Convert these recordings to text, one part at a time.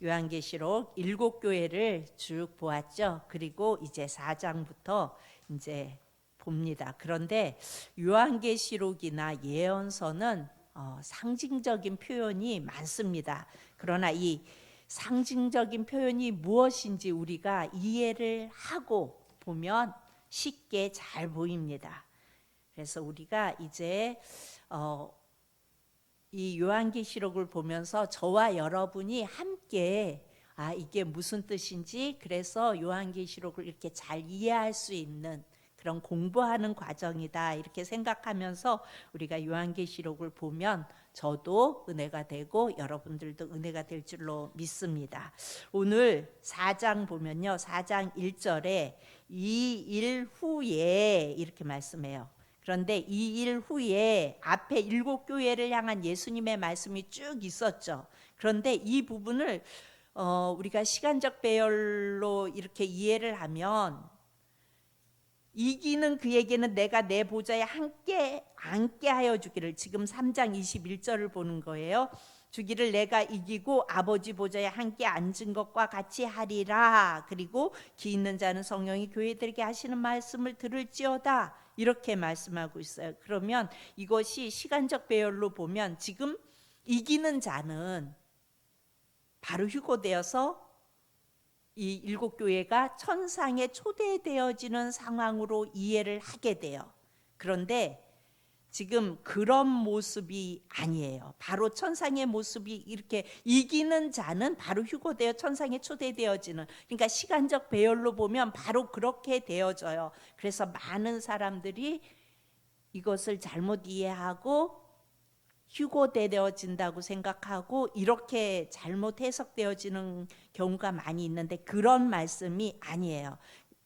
요한계시록 7교회를 쭉 보았죠. 그리고 이제 4장부터 이제 봅니다. 그런데 요한계시록이나 예언서는 상징적인 표현이 많습니다. 그러나 이 상징적인 표현이 무엇인지 우리가 이해를 하고 보면 쉽게 잘 보입니다. 그래서 우리가 이제 이 요한계시록을 보면서 저와 여러분이 함께 이게 무슨 뜻인지, 그래서 요한계시록을 이렇게 잘 이해할 수 있는 그런 공부하는 과정이다 이렇게 생각하면서 우리가 요한계시록을 보면 저도 은혜가 되고 여러분들도 은혜가 될 줄로 믿습니다. 오늘 4장 보면요, 4장 1절에 이 일 후에 이렇게 말씀해요. 그런데 이 일 후에 앞에 7교회를 향한 예수님의 말씀이 쭉 있었죠. 그런데 이 부분을 우리가 시간적 배열로 이렇게 이해를 하면, 이기는 그에게는 내가 내 보좌에 함께 앉게 하여 주기를, 지금 3장 21절을 보는 거예요. 주기를 내가 이기고 아버지 보좌에 함께 앉은 것과 같이 하리라. 그리고 기 있는 자는 성령이 교회들에게 하시는 말씀을 들을지어다 이렇게 말씀하고 있어요. 그러면 이것이 시간적 배열로 보면 지금 이기는 자는 바로 휴거되어서 이 7교회가 천상에 초대되어지는 상황으로 이해를 하게 돼요. 그런데 지금 그런 모습이 아니에요. 바로 천상의 모습이 이렇게, 이기는 자는 바로 휴거되어 천상에 초대되어지는, 그러니까 시간적 배열로 보면 바로 그렇게 되어져요. 그래서 많은 사람들이 이것을 잘못 이해하고 휴거되어진다고 생각하고 이렇게 잘못 해석되어지는 경우가 많이 있는데, 그런 말씀이 아니에요.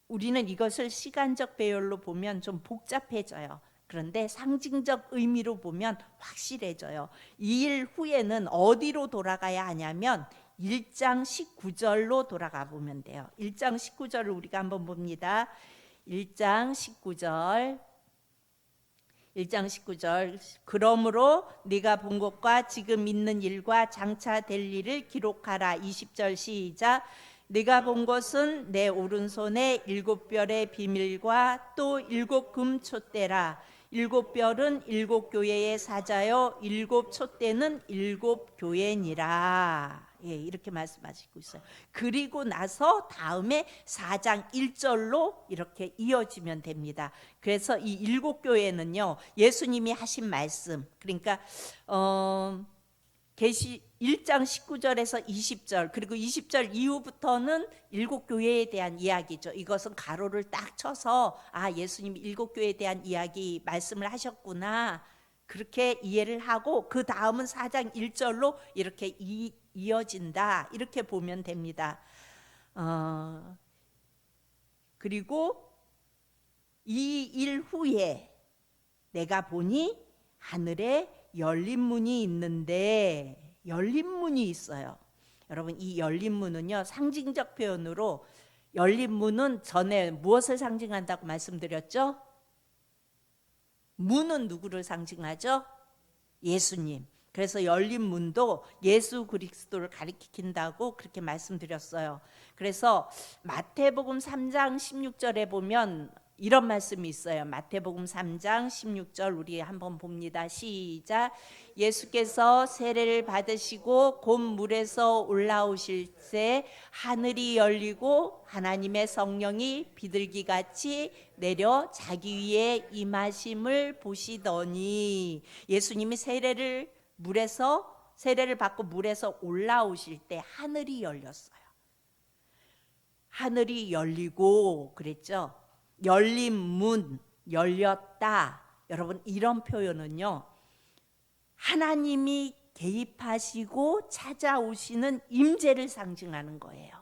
우리는 이것을 시간적 배열로 보면 좀 복잡해져요. 그런데 상징적 의미로 보면 확실해져요. 이 일 후에는 어디로 돌아가야 하냐면 1장 19절로 돌아가 보면 돼요. 1장 19절을 우리가 한번 봅니다. 1장 19절. 1장 19절. 그러므로 네가 본 것과 지금 있는 일과 장차 될 일을 기록하라. 20절 시작. 네가 본 것은 내 오른손에 7별의 비밀과 또 7금 촛대라. 7별은 7교회의 사자요 7 촛대는 7교회니라. 이렇게 말씀하시고 있어요. 그리고 나서 다음에 4장 1절로 이렇게 이어지면 됩니다. 그래서 이 7교회는요, 예수님이 하신 말씀, 그러니까 계시 1장 19절에서 20절, 그리고 20절 이후부터는 7교회에 대한 이야기죠. 이것은 가로를 딱 쳐서 예수님이 7교회에 대한 이야기 말씀을 하셨구나, 그렇게 이해를 하고 그 다음은 4장 1절로 이렇게 이어진다 이렇게 보면 됩니다. 그리고 이 일 후에 내가 보니 하늘에 열린 문이 있는데, 열린 문이 있어요. 여러분, 이 열린 문은요, 상징적 표현으로, 열린 문은 전에 무엇을 상징한다고 말씀드렸죠? 문은 누구를 상징하죠? 예수님. 그래서 열린 문도 예수 그리스도를 가리킨다고 그렇게 말씀드렸어요. 그래서 마태복음 3장 16절에 보면 이런 말씀이 있어요. 마태복음 3장 16절 우리 한번 봅니다. 시작. 예수께서 세례를 받으시고 곧 물에서 올라오실 때 하늘이 열리고 하나님의 성령이 비둘기같이 내려 자기 위에 임하심을 보시더니, 예수님이 세례를 받고 물에서 올라오실 때 하늘이 열렸어요. 하늘이 열리고 그랬죠. 열린 문, 열렸다. 여러분, 이런 표현은요, 하나님이 개입하시고 찾아오시는 임재를 상징하는 거예요.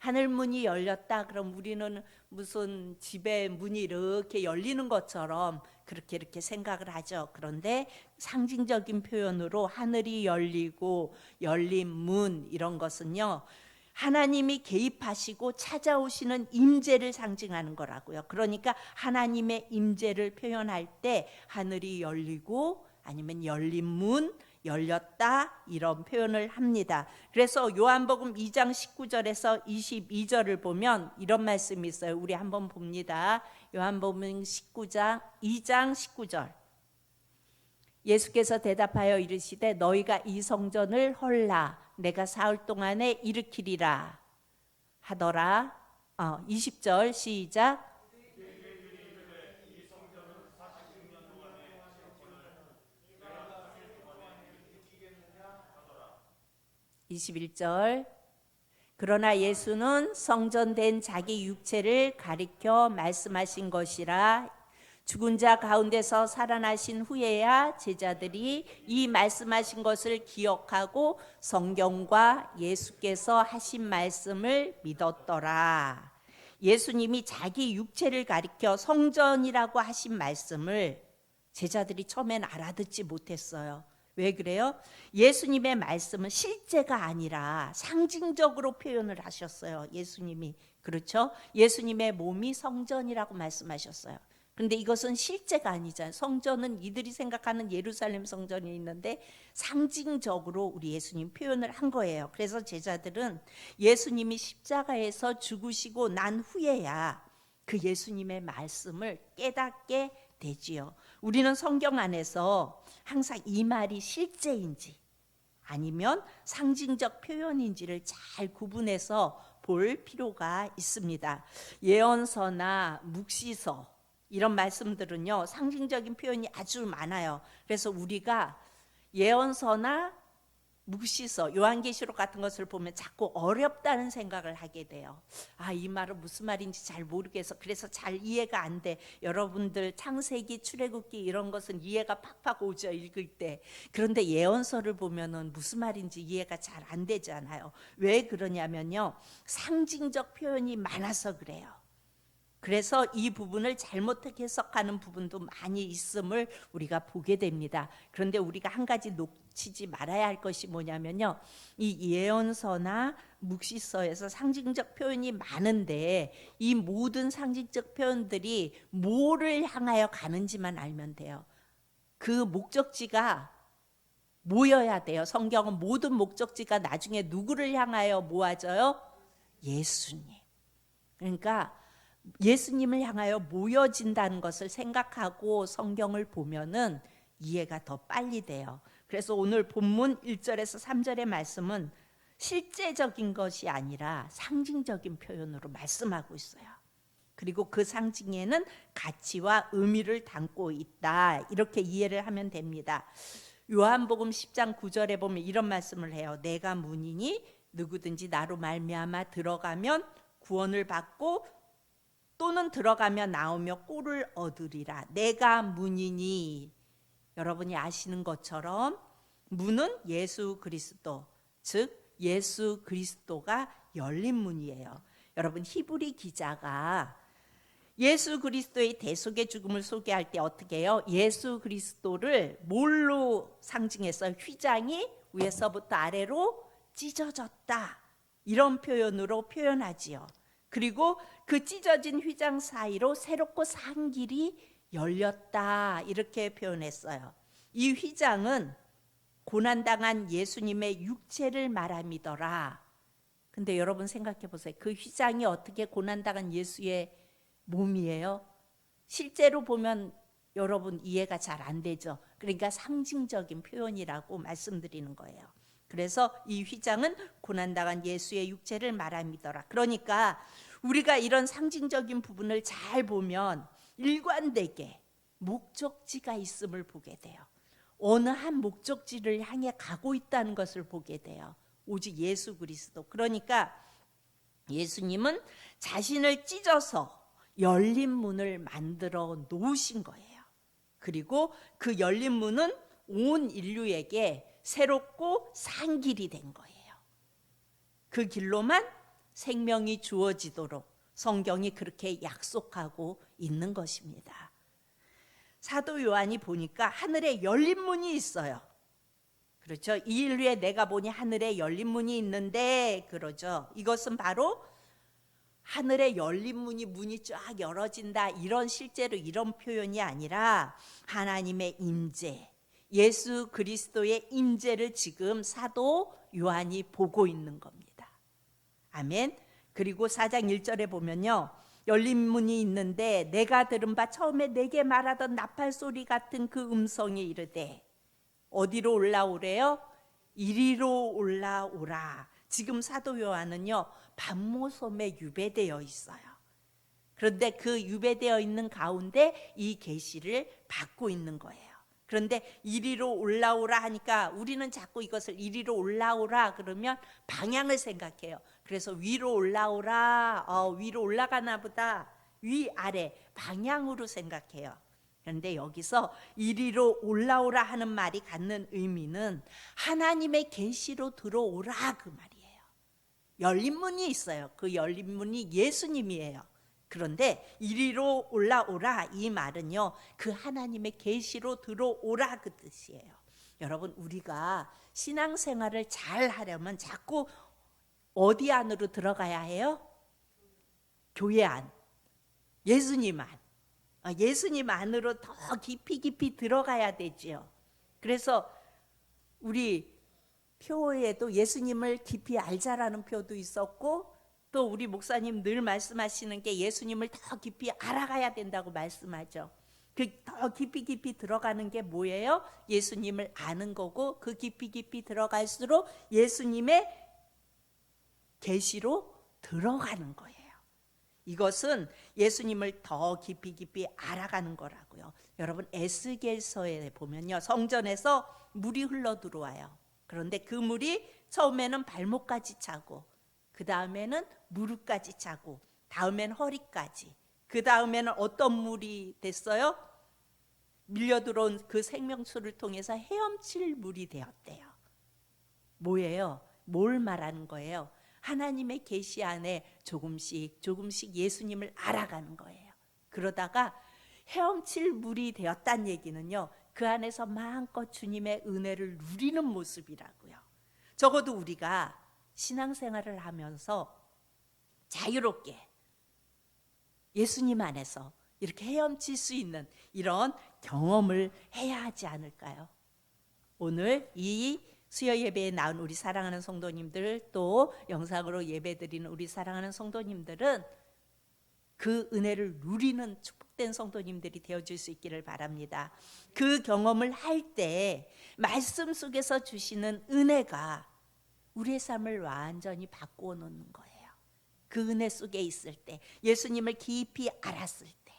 하늘 문이 열렸다. 그럼 우리는 무슨 집에 문이 이렇게 열리는 것처럼 그렇게 이렇게 생각을 하죠. 그런데 상징적인 표현으로 하늘이 열리고 열린 문, 이런 것은요, 하나님이 개입하시고 찾아오시는 임재를 상징하는 거라고요. 그러니까 하나님의 임재를 표현할 때 하늘이 열리고 아니면 열린 문, 열렸다 이런 표현을 합니다. 그래서 요한복음 2장 19절에서 22절을 보면 이런 말씀이 있어요. 우리 한번 봅니다. 요한복음 2장 19절. 예수께서 대답하여 이르시되 너희가 이 성전을 헐라 내가 사흘 동안에 일으키리라 하더라. 20절 시작. 21절. 그러나 예수는 성전된 자기 육체를 가리켜 말씀하신 것이라. 죽은 자 가운데서 살아나신 후에야 제자들이 이 말씀하신 것을 기억하고 성경과 예수께서 하신 말씀을 믿었더라. 예수님이 자기 육체를 가리켜 성전이라고 하신 말씀을 제자들이 처음엔 알아듣지 못했어요. 왜 그래요? 예수님의 말씀은 실제가 아니라 상징적으로 표현을 하셨어요. 예수님이. 그렇죠? 예수님의 몸이 성전이라고 말씀하셨어요. 그런데 이것은 실제가 아니잖아요. 성전은 이들이 생각하는 예루살렘 성전이 있는데 상징적으로 우리 예수님 표현을 한 거예요. 그래서 제자들은 예수님이 십자가에서 죽으시고 난 후에야 그 예수님의 말씀을 깨닫게 되지요. 우리는 성경 안에서 항상 이 말이 실제인지 아니면 상징적 표현인지를 잘 구분해서 볼 필요가 있습니다. 예언서나 묵시서 이런 말씀들은요 상징적인 표현이 아주 많아요. 그래서 우리가 예언서나 묵시서, 요한계시록 같은 것을 보면 자꾸 어렵다는 생각을 하게 돼요. 이 말은 무슨 말인지 잘 모르겠어. 그래서 잘 이해가 안 돼. 여러분들 창세기, 출애굽기 이런 것은 이해가 팍팍 오죠, 읽을 때. 그런데 예언서를 보면은 무슨 말인지 이해가 잘 안 되잖아요. 왜 그러냐면요, 상징적 표현이 많아서 그래요. 그래서 이 부분을 잘못 해석하는 부분도 많이 있음을 우리가 보게 됩니다. 그런데 우리가 한 가지 놓치지 말아야 할 것이 뭐냐면요, 이 예언서나 묵시서에서 상징적 표현이 많은데 이 모든 상징적 표현들이 뭐를 향하여 가는지만 알면 돼요. 그 목적지가 모여야 돼요. 성경은 모든 목적지가 나중에 누구를 향하여 모아져요? 예수님. 그러니까 예수님을 향하여 모여진다는 것을 생각하고 성경을 보면은 이해가 더 빨리 돼요. 그래서 오늘 본문 1절에서 3절의 말씀은 실제적인 것이 아니라 상징적인 표현으로 말씀하고 있어요. 그리고 그 상징에는 가치와 의미를 담고 있다. 이렇게 이해를 하면 됩니다. 요한복음 10장 9절에 보면 이런 말씀을 해요. 내가 문이니 누구든지 나로 말미암아 들어가면 구원을 받고 또는 들어가며 나오며 꼴을 얻으리라. 내가 문이니, 여러분이 아시는 것처럼 문은 예수 그리스도, 즉 예수 그리스도가 열린 문이에요. 여러분, 히브리 기자가 예수 그리스도의 대속의 죽음을 소개할 때 어떻게 해요? 예수 그리스도를 뭘로 상징했어요? 휘장이 위에서부터 아래로 찢어졌다, 이런 표현으로 표현하지요. 그리고 그 찢어진 휘장 사이로 새롭고 산 길이 열렸다, 이렇게 표현했어요. 이 휘장은 고난당한 예수님의 육체를 말함이더라. 근데 여러분 생각해 보세요. 그 휘장이 어떻게 고난당한 예수의 몸이에요? 실제로 보면 여러분 이해가 잘 안 되죠. 그러니까 상징적인 표현이라고 말씀드리는 거예요. 그래서 이 휘장은 고난당한 예수의 육체를 말함이더라. 그러니까 우리가 이런 상징적인 부분을 잘 보면 일관되게 목적지가 있음을 보게 돼요. 어느 한 목적지를 향해 가고 있다는 것을 보게 돼요. 오직 예수 그리스도. 그러니까 예수님은 자신을 찢어서 열린 문을 만들어 놓으신 거예요. 그리고 그 열린 문은 온 인류에게 새롭고 산 길이 된 거예요. 그 길로만 생명이 주어지도록 성경이 그렇게 약속하고 있는 것입니다. 사도 요한이 보니까 하늘에 열린 문이 있어요. 그렇죠? 이 인류에 내가 보니 하늘에 열린 문이 있는데, 그러죠. 이것은 바로 하늘에 열린 문이 쫙 열어진다, 이런 실제로 이런 표현이 아니라 하나님의 임재, 예수 그리스도의 임재를 지금 사도 요한이 보고 있는 겁니다. 아멘. 그리고 4장 1절에 보면요, 열린 문이 있는데 내가 들은 바 처음에 내게 말하던 나팔 소리 같은 그 음성이 이르되, 어디로 올라오래요? 이리로 올라오라. 지금 사도 요한은요, 반모섬에 유배되어 있어요. 그런데 그 유배되어 있는 가운데 이 계시를 받고 있는 거예요. 그런데 이리로 올라오라 하니까 우리는 자꾸 이것을 이리로 올라오라 그러면 방향을 생각해요. 그래서 위로 올라오라, 위로 올라가나 보다, 위아래 방향으로 생각해요. 그런데 여기서 이리로 올라오라 하는 말이 갖는 의미는 하나님의 계시로 들어오라 그 말이에요. 열린 문이 있어요. 그 열린 문이 예수님이에요. 그런데 이리로 올라오라 이 말은요, 그 하나님의 계시로 들어오라 그 뜻이에요. 여러분, 우리가 신앙생활을 잘 하려면 자꾸 어디 안으로 들어가야 해요? 교회 안, 예수님 안. 예수님 안으로 더 깊이 들어가야 되지요. 그래서 우리 표에도 예수님을 깊이 알자라는 표도 있었고, 또 우리 목사님 늘 말씀하시는 게 예수님을 더 깊이 알아가야 된다고 말씀하죠. 그 더 깊이 들어가는 게 뭐예요? 예수님을 아는 거고, 그 깊이 들어갈수록 예수님의 계시로 들어가는 거예요. 이것은 예수님을 더 깊이 알아가는 거라고요. 여러분, 에스겔서에 보면요, 성전에서 물이 흘러 들어와요. 그런데 그 물이 처음에는 발목까지 차고, 그 다음에는 무릎까지 차고, 다음에는 허리까지, 그 다음에는 어떤 물이 됐어요? 밀려 들어온 그 생명수를 통해서 헤엄칠 물이 되었대요. 뭐예요? 뭘 말하는 거예요? 하나님의 계시 안에 조금씩 예수님을 알아가는 거예요. 그러다가 헤엄칠 물이 되었다는 얘기는요, 그 안에서 마음껏 주님의 은혜를 누리는 모습이라고요. 적어도 우리가 신앙생활을 하면서 자유롭게 예수님 안에서 이렇게 헤엄칠 수 있는 이런 경험을 해야 하지 않을까요? 오늘 이 수요 예배에 나온 우리 사랑하는 성도님들, 또 영상으로 예배드리는 우리 사랑하는 성도님들은 그 은혜를 누리는 축복된 성도님들이 되어줄 수 있기를 바랍니다. 그 경험을 할 때 말씀 속에서 주시는 은혜가 우리의 삶을 완전히 바꾸어 놓는 거예요. 그 은혜 속에 있을 때, 예수님을 깊이 알았을 때,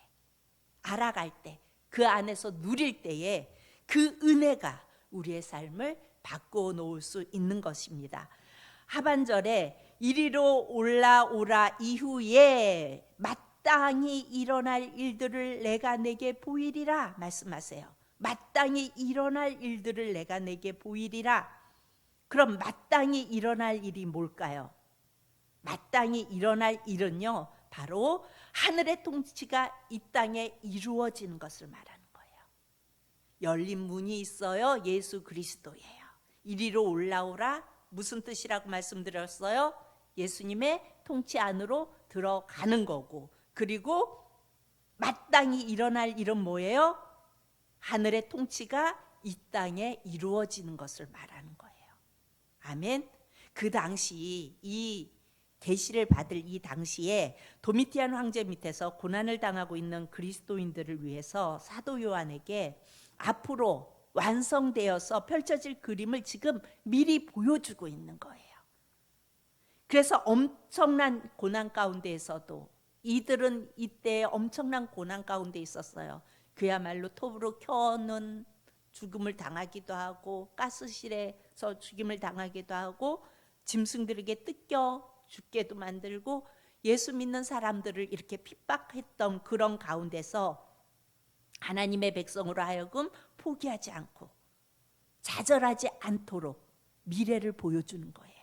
알아갈 때, 그 안에서 누릴 때에 그 은혜가 우리의 삶을 바꾸어 놓을 수 있는 것입니다. 하반절에 이리로 올라오라 이후에 마땅히 일어날 일들을 내가 내게 보이리라 말씀하세요. 마땅히 일어날 일들을 내가 내게 보이리라. 그럼 마땅히 일어날 일이 뭘까요? 마땅히 일어날 일은요, 바로 하늘의 통치가 이 땅에 이루어지는 것을 말하는 거예요. 열린 문이 있어요. 예수 그리스도예요. 이리로 올라오라, 무슨 뜻이라고 말씀드렸어요? 예수님의 통치 안으로 들어가는 거고, 그리고 마땅히 일어날 일은 뭐예요? 하늘의 통치가 이 땅에 이루어지는 것을 말하는 거예요. 아멘. 그 당시 이 계시를 받을 이 당시에 도미티안 황제 밑에서 고난을 당하고 있는 그리스도인들을 위해서 사도 요한에게 앞으로 완성되어서 펼쳐질 그림을 지금 미리 보여주고 있는 거예요. 그래서 엄청난 고난 가운데에서도 이들은 이때 엄청난 고난 가운데 있었어요. 그야말로 톱으로 켜는 죽음을 당하기도 하고, 가스실에서 죽임을 당하기도 하고, 짐승들에게 뜯겨 죽게도 만들고, 예수 믿는 사람들을 이렇게 핍박했던 그런 가운데서 하나님의 백성으로 하여금 포기하지 않고 좌절하지 않도록 미래를 보여주는 거예요.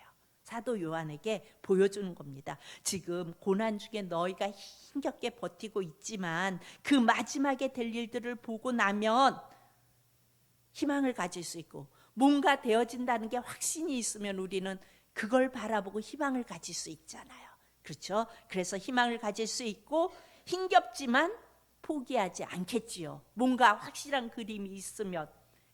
사도 요한에게 보여주는 겁니다. 지금 고난 중에 너희가 힘겹게 버티고 있지만 그 마지막에 될 일들을 보고 나면 희망을 가질 수 있고, 뭔가 되어진다는 게 확신이 있으면 우리는 그걸 바라보고 희망을 가질 수 있잖아요. 그렇죠? 그래서 희망을 가질 수 있고, 힘겹지만 포기하지 않겠지요. 뭔가 확실한 그림이 있으면.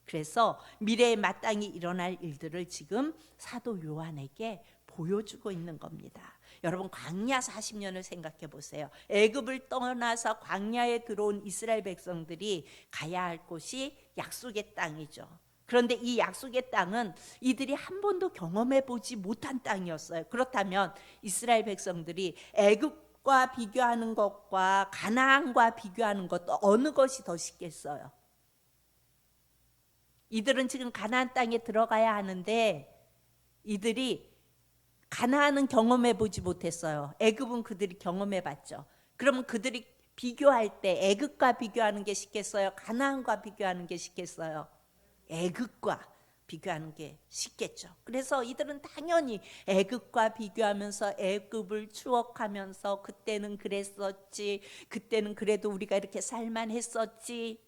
그래서 미래에 마땅히 일어날 일들을 지금 사도 요한에게 보여주고 있는 겁니다. 여러분, 광야 40년을 생각해 보세요. 애굽을 떠나서 광야에 들어온 이스라엘 백성들이 가야 할 곳이 약속의 땅이죠. 그런데 이 약속의 땅은 이들이 한 번도 경험해 보지 못한 땅이었어요. 그렇다면 이스라엘 백성들이 애굽과 비교하는 것과 가나안과 비교하는 것도 어느 것이 더 쉽겠어요? 이들은 지금 가나안 땅에 들어가야 하는데 이들이 가나안은 경험해 보지 못했어요. 애굽은 그들이 경험해 봤죠. 그러면 그들이 비교할 때 애굽과 비교하는 게 쉽겠어요? 가나안과 비교하는 게 쉽겠어요? 애굽과 비교하는 게 쉽겠죠. 그래서 이들은 당연히 애굽과 비교하면서 애굽을 추억하면서 그때는 그랬었지, 그때는 그래도 우리가 이렇게 살만했었지,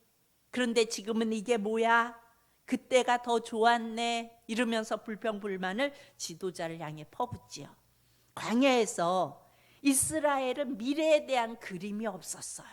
그런데 지금은 이게 뭐야? 그때가 더 좋았네, 이러면서 불평불만을 지도자를 향해 퍼붓지요. 광야에서 이스라엘은 미래에 대한 그림이 없었어요.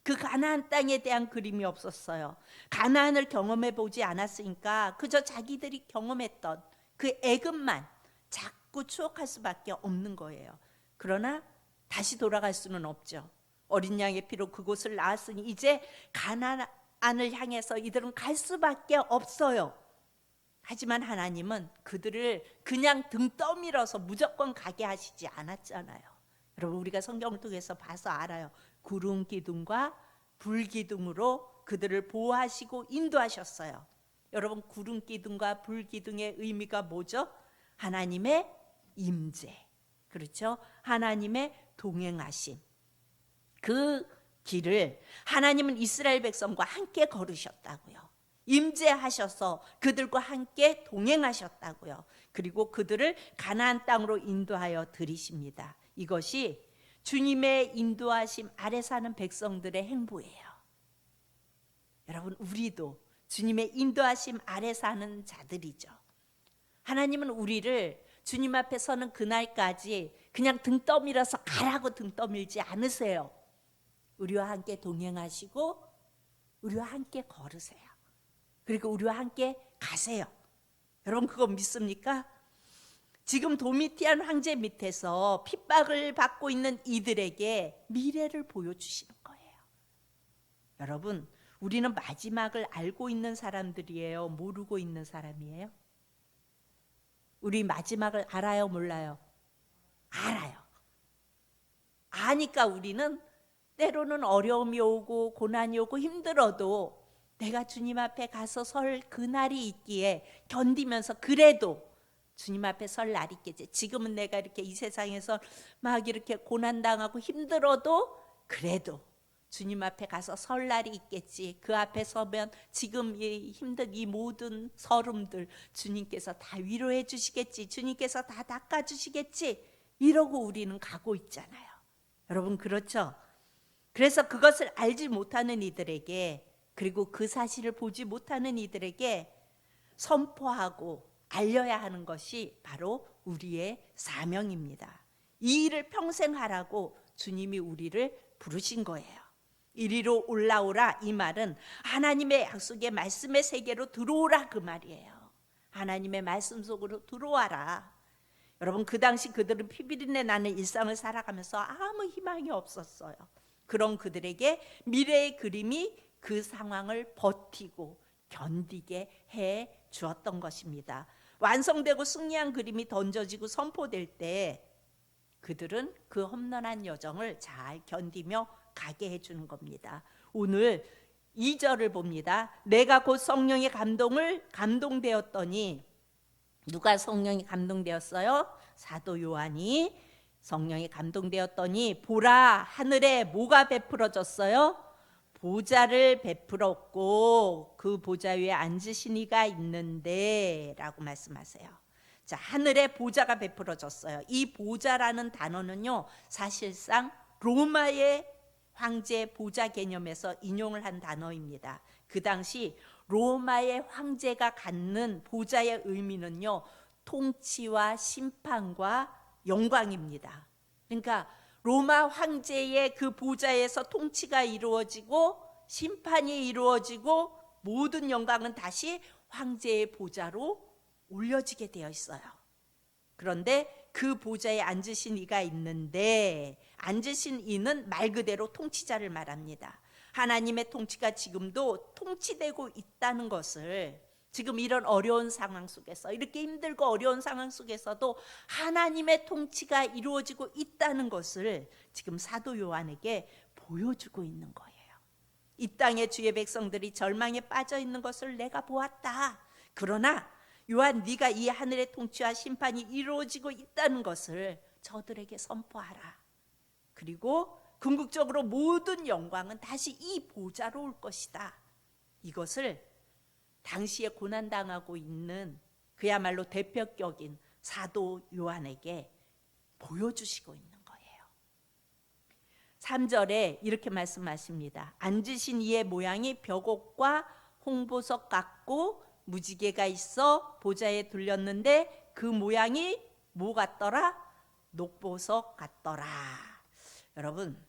그 가나안 땅에 대한 그림이 없었어요. 가나안을 경험해 보지 않았으니까 그저 자기들이 경험했던 그 애굽만 자꾸 추억할 수밖에 없는 거예요. 그러나 다시 돌아갈 수는 없죠. 어린 양의 피로 그곳을 낳았으니 이제 가나안을 향해서 이들은 갈 수밖에 없어요. 하지만 하나님은 그들을 그냥 등 떠밀어서 무조건 가게 하시지 않았잖아요. 여러분, 우리가 성경을 통해서 봐서 알아요. 구름 기둥과 불 기둥으로 그들을 보호하시고 인도하셨어요. 여러분, 구름 기둥과 불 기둥의 의미가 뭐죠? 하나님의 임재, 그렇죠? 하나님의 동행하심. 그 길을 하나님은 이스라엘 백성과 함께 걸으셨다고요. 임재하셔서 그들과 함께 동행하셨다고요. 그리고 그들을 가나안 땅으로 인도하여 들이십니다. 이것이 주님의 인도하심 아래 사는 백성들의 행보예요. 여러분, 우리도 주님의 인도하심 아래 사는 자들이죠. 하나님은 우리를 주님 앞에 서는 그날까지 그냥 등 떠밀어서 가라고 등 떠밀지 않으세요. 우리와 함께 동행하시고 우리와 함께 걸으세요. 그리고 우리와 함께 가세요. 여러분, 그거 믿습니까? 지금 도미티안 황제 밑에서 핍박을 받고 있는 이들에게 미래를 보여주시는 거예요. 여러분, 우리는 마지막을 알고 있는 사람들이에요? 모르고 있는 사람이에요? 우리 마지막을 알아요? 몰라요? 알아요. 아니까 우리는 때로는 어려움이 오고 고난이 오고 힘들어도 내가 주님 앞에 가서 설 그날이 있기에 견디면서 그래도 주님 앞에 설 날이 있겠지. 지금은 내가 이렇게 이 세상에서 막 이렇게 고난당하고 힘들어도 그래도 주님 앞에 가서 설 날이 있겠지. 그 앞에 서면 지금 이 힘든 이 모든 서름들 주님께서 다 위로해 주시겠지. 주님께서 다 닦아 주시겠지. 이러고 우리는 가고 있잖아요. 여러분, 그렇죠? 그래서 그것을 알지 못하는 이들에게, 그리고 그 사실을 보지 못하는 이들에게 선포하고 알려야 하는 것이 바로 우리의 사명입니다. 이 일을 평생 하라고 주님이 우리를 부르신 거예요. 이리로 올라오라, 이 말은 하나님의 약속의 말씀의 세계로 들어오라, 그 말이에요. 하나님의 말씀 속으로 들어와라. 여러분, 그 당시 그들은 피비린내 나는 일상을 살아가면서 아무 희망이 없었어요. 그런 그들에게 미래의 그림이 그 상황을 버티고 견디게 해 주었던 것입니다. 완성되고 승리한 그림이 던져지고 선포될 때 그들은 그 험난한 여정을 잘 견디며 가게 해주는 겁니다. 오늘 2절을 봅니다. 내가 곧 성령의 감동되었더니, 누가 성령이 감동되었어요? 사도 요한이 성령이 감동되었더니 보라, 하늘에 뭐가 베풀어졌어요? 보좌를 베풀었고 그 보좌 위에 앉으신 이가 있는데 라고 말씀하세요. 자, 하늘에 보좌가 베풀어졌어요. 이 보좌라는 단어는요, 사실상 로마의 황제 보좌 개념에서 인용을 한 단어입니다. 그 당시 로마의 황제가 갖는 보좌의 의미는요, 통치와 심판과 영광입니다. 그러니까 로마 황제의 그 보좌에서 통치가 이루어지고 심판이 이루어지고 모든 영광은 다시 황제의 보좌로 올려지게 되어 있어요. 그런데 그 보좌에 앉으신 이가 있는데, 앉으신 이는 말 그대로 통치자를 말합니다. 하나님의 통치가 지금도 통치되고 있다는 것을, 지금 이런 어려운 상황 속에서, 이렇게 힘들고 어려운 상황 속에서도 하나님의 통치가 이루어지고 있다는 것을 지금 사도 요한에게 보여주고 있는 거예요. 이 땅에 주의 백성들이 절망에 빠져 있는 것을 내가 보았다. 그러나 요한, 네가 이 하늘의 통치와 심판이 이루어지고 있다는 것을 저들에게 선포하라. 그리고 궁극적으로 모든 영광은 다시 이 보좌로 올 것이다. 이것을 당시에 고난당하고 있는 그야말로 대표격인 사도 요한에게 보여주시고 있는 거예요. 3절에 이렇게 말씀하십니다. 앉으신 이의 모양이 벽옥과 홍보석 같고 무지개가 있어 보좌에 둘렸는데 그 모양이 뭐 같더라? 녹보석 같더라. 여러분,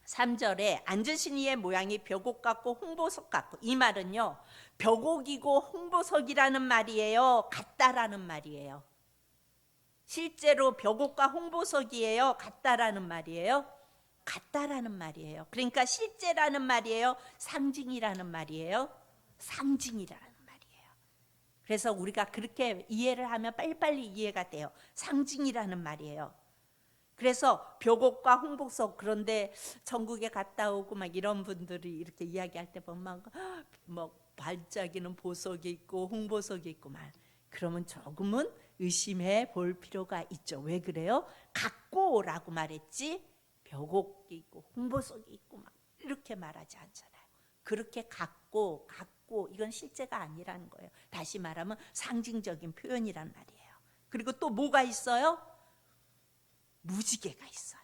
3절에 앉으신 이의 모양이 벽옥 같고 홍보석 같고, 이 말은요, 벽옥이고 홍보석이라는 말이에요, 같다라는 말이에요? 실제로 벽옥과 홍보석이에요, 같다라는 말이에요? 같다라는 말이에요. 그러니까 실제라는 말이에요, 상징이라는 말이에요? 상징이라는 말이에요. 그래서 우리가 그렇게 이해를 하면 빨리빨리 이해가 돼요. 상징이라는 말이에요. 그래서 벽옥과 홍보석, 그런데 전국에 갔다 오고 막 이런 분들이 이렇게 이야기할 때 보면 뭐 반짝이는 보석이 있고 홍보석이 있고 말, 그러면 조금은 의심해 볼 필요가 있죠. 왜 그래요? 같고라고 말했지 벽옥이 있고 홍보석이 있고 막 이렇게 말하지 않잖아요. 그렇게 같고 이건 실제가 아니라는 거예요. 다시 말하면 상징적인 표현이란 말이에요. 그리고 또 뭐가 있어요? 무지개가 있어요.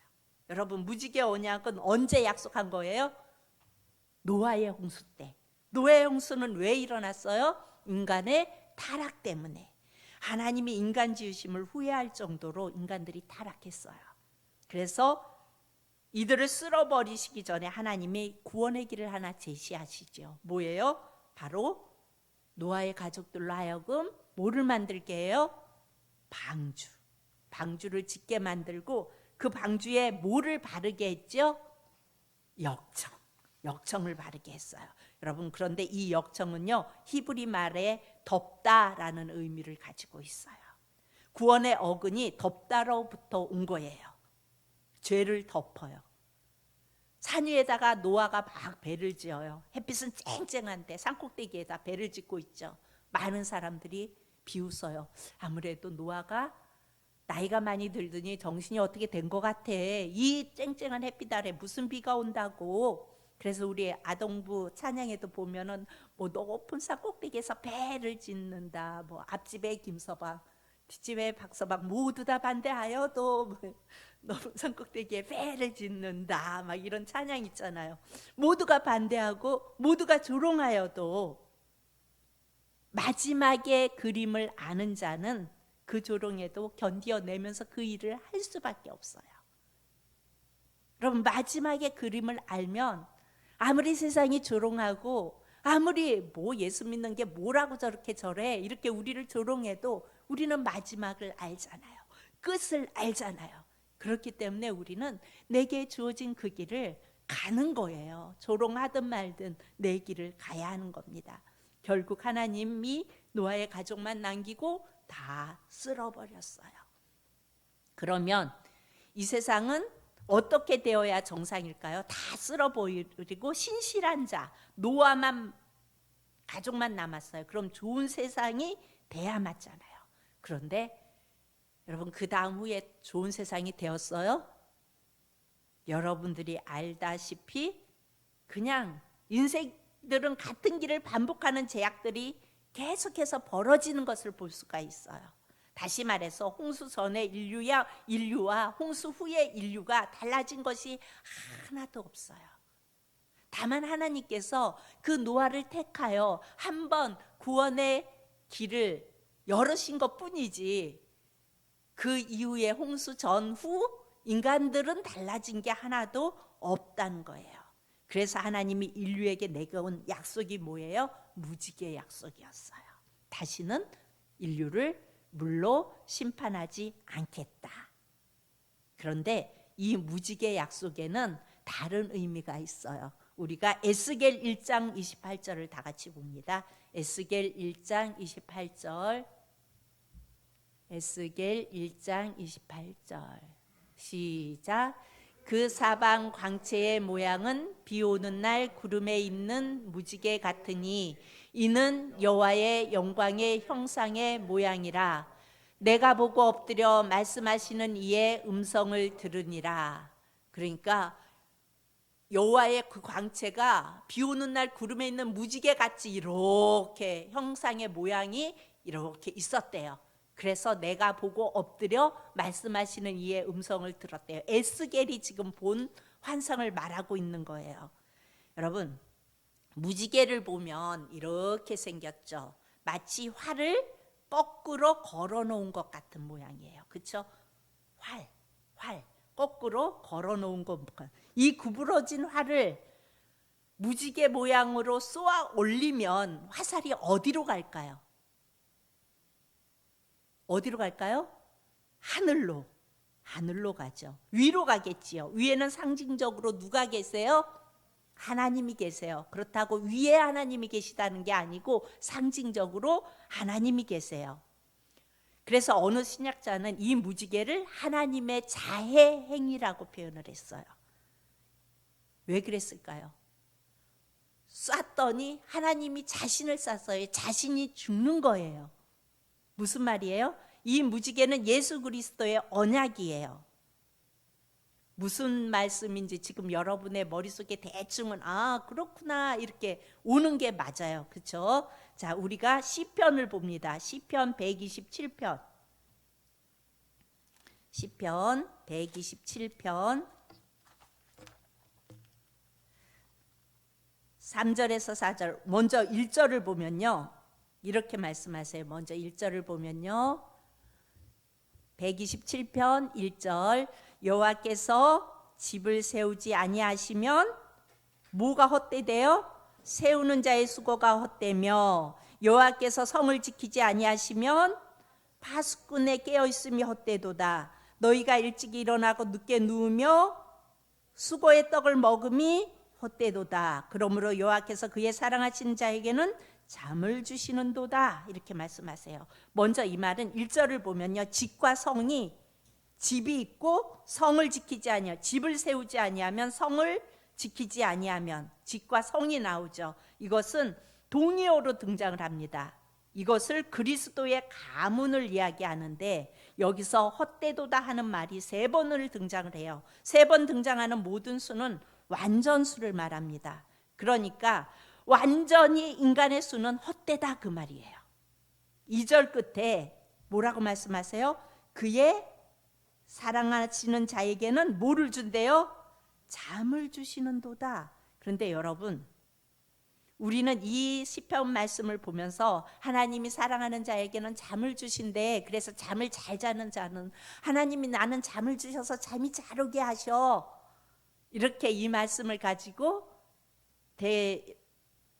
여러분, 무지개 언약은 언제 약속한 거예요? 노아의 홍수 때. 노아의 홍수는 왜 일어났어요? 인간의 타락 때문에. 하나님이 인간 지으심을 후회할 정도로 인간들이 타락했어요. 그래서 이들을 쓸어버리시기 전에 하나님이 구원의 길을 하나 제시하시죠. 뭐예요? 바로 노아의 가족들로 하여금 뭐를 만들게 해요? 방주를 짓게 만들고, 그 방주에 뭐를 바르게 했죠? 역청을 바르게 했어요. 여러분, 그런데 이 역청은요, 히브리 말에 덮다라는 의미를 가지고 있어요. 구원의 어근이 덮다로부터 온 거예요. 죄를 덮어요. 산 위에다가 노아가 막 배를 지어요. 햇빛은 쨍쨍한데 산꼭대기에다 배를 짓고 있죠. 많은 사람들이 비웃어요. 아무래도 노아가 나이가 많이 들더니 정신이 어떻게 된 것 같아. 이 쨍쨍한 햇빛 아래 무슨 비가 온다고. 그래서 우리 아동부 찬양에도 보면은 뭐 높은 산 꼭대기에서 배를 짓는다. 뭐 앞집에 김서방, 뒷집에 박서방 모두 다 반대하여도 높은 산 꼭대기에 배를 짓는다. 막 이런 찬양 있잖아요. 모두가 반대하고 모두가 조롱하여도 마지막에 그림을 아는 자는 그 조롱에도 견뎌내면서 그 일을 할 수밖에 없어요. 여러분, 마지막에 그림을 알면 아무리 세상이 조롱하고 아무리 뭐 예수 믿는 게 뭐라고 저렇게 저래 이렇게 우리를 조롱해도 우리는 마지막을 알잖아요. 끝을 알잖아요. 그렇기 때문에 우리는 내게 주어진 그 길을 가는 거예요. 조롱하든 말든 내 길을 가야 하는 겁니다. 결국 하나님이 노아의 가족만 남기고 다 쓸어버렸어요. 그러면 이 세상은 어떻게 되어야 정상일까요? 다 쓸어버리고 신실한 자, 노아만, 가족만 남았어요. 그럼 좋은 세상이 돼야 맞잖아요. 그런데 여러분, 그 다음 후에 좋은 세상이 되었어요? 여러분들이 알다시피 그냥 인생들은 같은 길을 반복하는 제약들이 계속해서 벌어지는 것을 볼 수가 있어요. 다시 말해서 홍수 전의 인류와 홍수 후의 인류가 달라진 것이 하나도 없어요. 다만 하나님께서 그 노아를 택하여 한번 구원의 길을 열으신 것뿐이지, 그 이후에 홍수 전후 인간들은 달라진 게 하나도 없다는 거예요. 그래서 하나님이 인류에게 내건 약속이 뭐예요? 무지개 약속이었어요. 다시는 인류를 물로 심판하지 않겠다. 그런데 이 무지개 약속에는 다른 의미가 있어요. 우리가 에스겔 1장 28절을 다 같이 봅니다. 에스겔 1장 28절. 에스겔 1장 28절. 시작. 그 사방 광채의 모양은 비 오는 날 구름에 있는 무지개 같으니 이는 여호와의 영광의 형상의 모양이라. 내가 보고 엎드려 말씀하시는 이의 음성을 들으니라. 그러니까 여호와의 그 광채가 비 오는 날 구름에 있는 무지개 같이 이렇게 형상의 모양이 이렇게 있었대요. 그래서 내가 보고 엎드려 말씀하시는 이의 음성을 들었대요. 에스겔이 지금 본 환상을 말하고 있는 거예요. 여러분, 무지개를 보면 이렇게 생겼죠. 마치 활을 거꾸로 걸어 놓은 것 같은 모양이에요. 그렇죠? 활 거꾸로 걸어 놓은 것. 이 구부러진 활을 무지개 모양으로 쏘아 올리면 화살이 어디로 갈까요? 어디로 갈까요? 하늘로 가죠. 위로 가겠지요. 위에는 상징적으로 누가 계세요? 하나님이 계세요. 그렇다고 위에 하나님이 계시다는 게 아니고 상징적으로 하나님이 계세요. 그래서 어느 신약자는 이 무지개를 하나님의 자해 행위라고 표현을 했어요. 왜 그랬을까요? 쐈더니 하나님이 자신을 쐈어요. 자신이 죽는 거예요. 무슨 말이에요? 이 무지개는 예수 그리스도의 언약이에요. 무슨 말씀인지 지금 여러분의 머릿속에 대충은 그렇구나 이렇게 오는 게 맞아요. 그렇죠? 자, 우리가 시편을 봅니다. 시편 127편. 시편 127편 3절에서 4절. 먼저 1절을 보면요. 이렇게 말씀하세요. 먼저 1절을 보면요. 127편 1절. 여호와께서 집을 세우지 아니하시면 뭐가 헛되대요? 세우는 자의 수고가 헛되며 여호와께서 성을 지키지 아니하시면 파수꾼의 깨어 있음이 헛되도다. 너희가 일찍 일어나고 늦게 누우며 수고의 떡을 먹음이 헛되도다. 그러므로 여호와께서 그의 사랑하신 자에게는 잠을 주시는도다. 이렇게 말씀하세요. 먼저 이 말은 1절을 보면요. 집과 성이 집이 있고 성을 지키지 아니하면 집을 세우지 아니하면 성을 지키지 아니하면 집과 성이 나오죠. 이것은 동의어로 등장을 합니다. 이것을 그리스도의 가문을 이야기하는데 여기서 헛되도다 하는 말이 3번을 등장을 해요. 3번 등장하는 모든 수는 완전수를 말합니다. 그러니까 완전히 인간의 수는 헛되다 그 말이에요. 2절 끝에 뭐라고 말씀하세요? 그의 사랑하시는 자에게는 뭐를 준대요? 잠을 주시는도다. 그런데 여러분, 우리는 이 시편 말씀을 보면서 하나님이 사랑하는 자에게는 잠을 주신대. 그래서 잠을 잘 자는 자는 하나님이 나는 잠을 주셔서 잠이 잘 오게 하셔. 이렇게 이 말씀을 가지고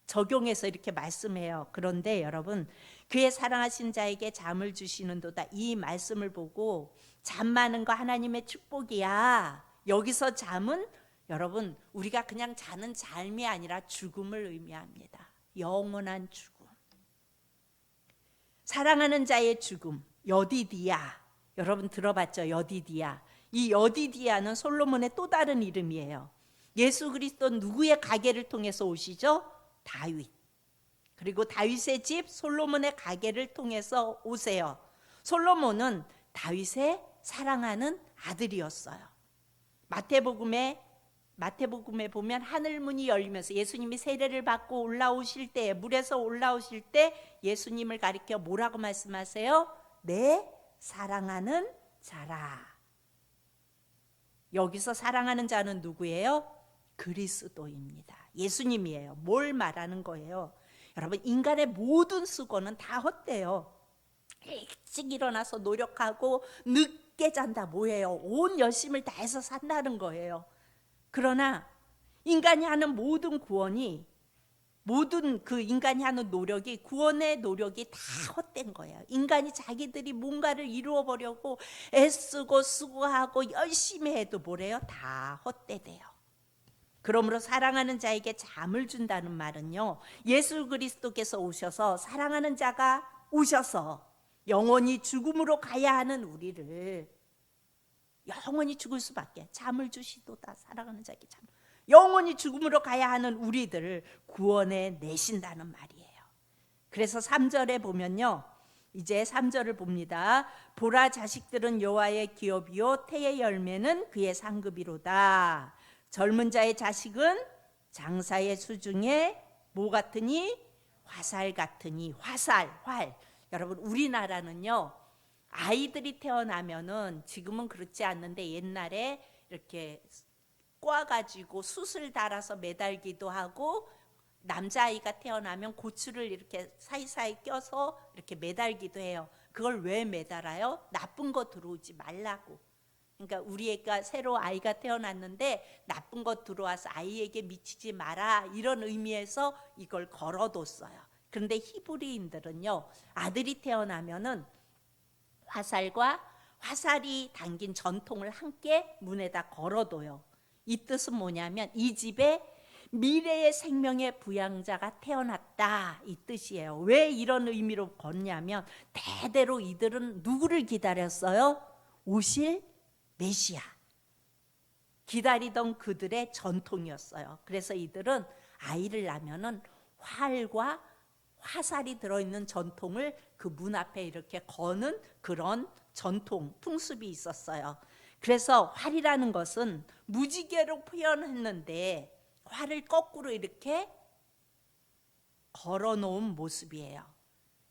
적용해서 이렇게 말씀해요. 그런데 여러분, 그의 사랑하신 자에게 잠을 주시는도다. 이 말씀을 보고 잠 많은 거 하나님의 축복이야. 여기서 잠은 여러분 우리가 그냥 자는 삶이 아니라 죽음을 의미합니다. 영원한 죽음. 사랑하는 자의 죽음. 여디디야. 여러분 들어봤죠? 여디디야. 이 여디디야는 솔로몬의 또 다른 이름이에요. 예수 그리스도는 누구의 가계를 통해서 오시죠? 다윗. 그리고 다윗의 집 솔로몬의 가계를 통해서 오세요. 솔로몬은 다윗의 사랑하는 아들이었어요. 마태복음에 보면 하늘 문이 열리면서 예수님이 세례를 받고 올라오실 때, 물에서 올라오실 때 예수님을 가리켜 뭐라고 말씀하세요? 내 사랑하는 자라. 여기서 사랑하는 자는 누구예요? 그리스도입니다. 예수님이에요. 뭘 말하는 거예요? 여러분, 인간의 모든 수고는 다 헛돼요. 일찍 일어나서 노력하고 늦게 잔다 뭐예요? 온 열심을 다해서 산다는 거예요. 그러나 인간이 하는 모든 구원이, 모든 그 인간이 하는 노력이, 구원의 노력이 다 헛된 거예요. 인간이 자기들이 뭔가를 이루어 보려고 애쓰고 수고하고 열심히 해도 뭐래요? 다 헛되대요. 그러므로 사랑하는 자에게 잠을 준다는 말은요, 예수 그리스도께서 오셔서, 사랑하는 자가 오셔서 영원히 죽음으로 가야 하는 우리를, 영원히 죽을 수밖에, 잠을 주시도다, 사랑하는 자에게 잠, 영원히 죽음으로 가야 하는 우리들을 구원해 내신다는 말이에요. 그래서 3절에 보면요, 이제 3절을 봅니다. 보라, 자식들은 여호와의 기업이요 태의 열매는 그의 상급이로다. 젊은 자의 자식은 장사의 수중에 뭐 같으니? 화살 같으니. 화살, 활. 여러분, 우리나라는요, 아이들이 태어나면은, 지금은 그렇지 않는데 옛날에 이렇게 꽈가지고 숯을 달아서 매달기도 하고, 남자아이가 태어나면 고추를 이렇게 사이사이 껴서 이렇게 매달기도 해요. 그걸 왜 매달아요? 나쁜 거 들어오지 말라고. 그러니까 우리 애가 새로 아이가 태어났는데 나쁜 것 들어와서 아이에게 미치지 마라, 이런 의미에서 이걸 걸어뒀어요. 그런데 히브리인들은요, 아들이 태어나면은 화살과 화살이 담긴 전통을 함께 문에다 걸어둬요. 이 뜻은 뭐냐면 이 집에 미래의 생명의 부양자가 태어났다, 이 뜻이에요. 왜 이런 의미로 걷냐면 대대로 이들은 누구를 기다렸어요? 오실 메시아, 기다리던 그들의 전통이었어요. 그래서 이들은 아이를 낳으면은 활과 화살이 들어있는 전통을 그 문 앞에 이렇게 거는 그런 전통, 풍습이 있었어요. 그래서 활이라는 것은 무지개로 표현했는데 활을 거꾸로 이렇게 걸어놓은 모습이에요.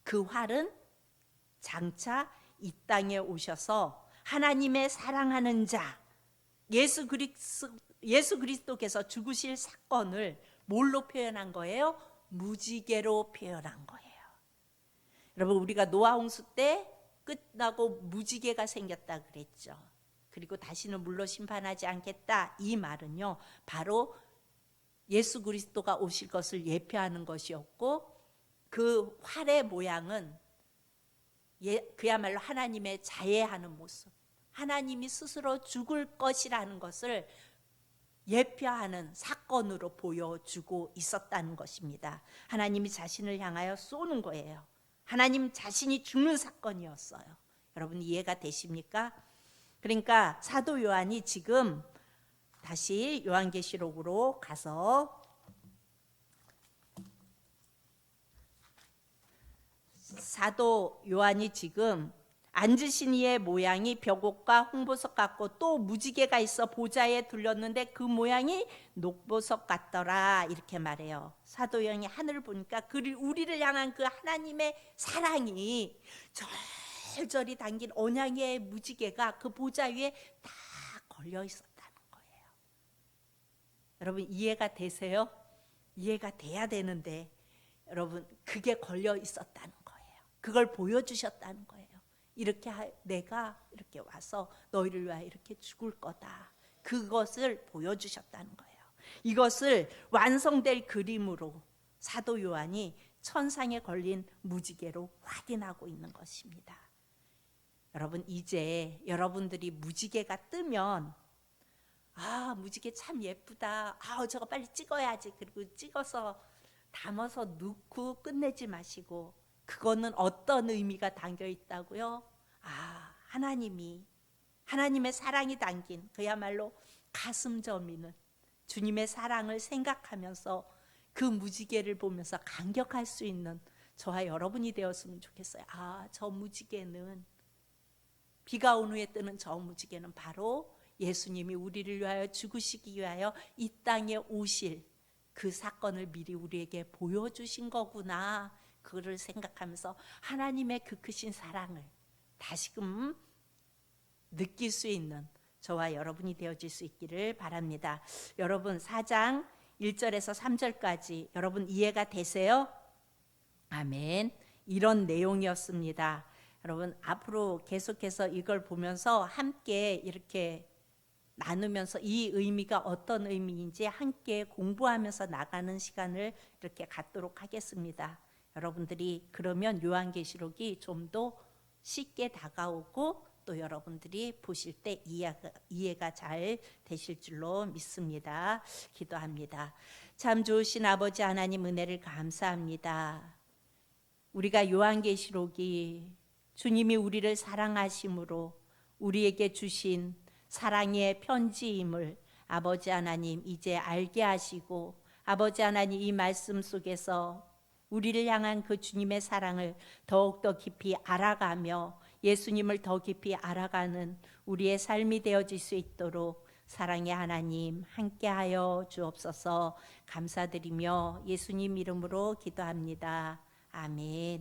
그 활은 장차 이 땅에 오셔서 하나님의 사랑하는 자 예수 그리스도께서 죽으실 사건을 뭘로 표현한 거예요? 무지개로 표현한 거예요. 여러분, 우리가 노아 홍수 때 끝나고 무지개가 생겼다 그랬죠. 그리고 다시는 물로 심판하지 않겠다, 이 말은요, 바로 예수 그리스도가 오실 것을 예표하는 것이었고, 그 활의 모양은 그야말로 하나님의 자애하는 모습, 하나님이 스스로 죽을 것이라는 것을 예표하는 사건으로 보여주고 있었다는 것입니다. 하나님이 자신을 향하여 쏘는 거예요. 하나님 자신이 죽는 사건이었어요. 여러분, 이해가 되십니까? 그러니까 사도 요한이 지금 다시 요한계시록으로 가서 사도 요한이 지금 앉으신 이의 모양이 벽옷과 홍보석 같고 또 무지개가 있어 보좌에 둘렸는데 그 모양이 녹보석 같더라, 이렇게 말해요. 사도 요한이 하늘을 보니까 우리를 향한 그 하나님의 사랑이 절절히 담긴 언약의 무지개가 그 보좌 위에 다 걸려 있었다는 거예요. 여러분, 이해가 되세요? 이해가 돼야 되는데 여러분, 그게 걸려 있었다는 거예요. 그걸 보여주셨다는 거예요. 이렇게 내가 이렇게 와서 너희를 위하여 이렇게 죽을 거다, 그것을 보여주셨다는 거예요. 이것을 완성될 그림으로 사도 요한이 천상에 걸린 무지개로 확인하고 있는 것입니다. 여러분, 이제 여러분들이 무지개가 뜨면 무지개 참 예쁘다, 저거 빨리 찍어야지, 그리고 찍어서 담아서 넣고 끝내지 마시고, 그거는 어떤 의미가 담겨 있다고요? 하나님의 사랑이 담긴, 그야말로 가슴 저미는 주님의 사랑을 생각하면서 그 무지개를 보면서 감격할 수 있는 저와 여러분이 되었으면 좋겠어요. 저 무지개는, 비가 온 후에 뜨는 저 무지개는 바로 예수님이 우리를 위하여 죽으시기 위하여 이 땅에 오실 그 사건을 미리 우리에게 보여주신 거구나, 그거를 생각하면서 하나님의 그 크신 사랑을 다시금 느낄 수 있는 저와 여러분이 되어질 수 있기를 바랍니다. 여러분, 4장 1절에서 3절까지 여러분 이해가 되세요? 아멘. 이런 내용이었습니다. 여러분, 앞으로 계속해서 이걸 보면서 함께 이렇게 나누면서 이 의미가 어떤 의미인지 함께 공부하면서 나가는 시간을 이렇게 갖도록 하겠습니다. 여러분들이 그러면 요한계시록이 좀 더 쉽게 다가오고 또 여러분들이 보실 때 이해가 잘 되실 줄로 믿습니다. 기도합니다. 참 좋으신 아버지 하나님 은혜를 감사합니다. 우리가 요한계시록이 주님이 우리를 사랑하심으로 우리에게 주신 사랑의 편지임을 아버지 하나님 이제 알게 하시고, 아버지 하나님 이 말씀 속에서 우리를 향한 그 주님의 사랑을 더욱더 깊이 알아가며 예수님을 더 깊이 알아가는 우리의 삶이 되어질 수 있도록 사랑의 하나님 함께하여 주옵소서. 감사드리며 예수님 이름으로 기도합니다. 아멘.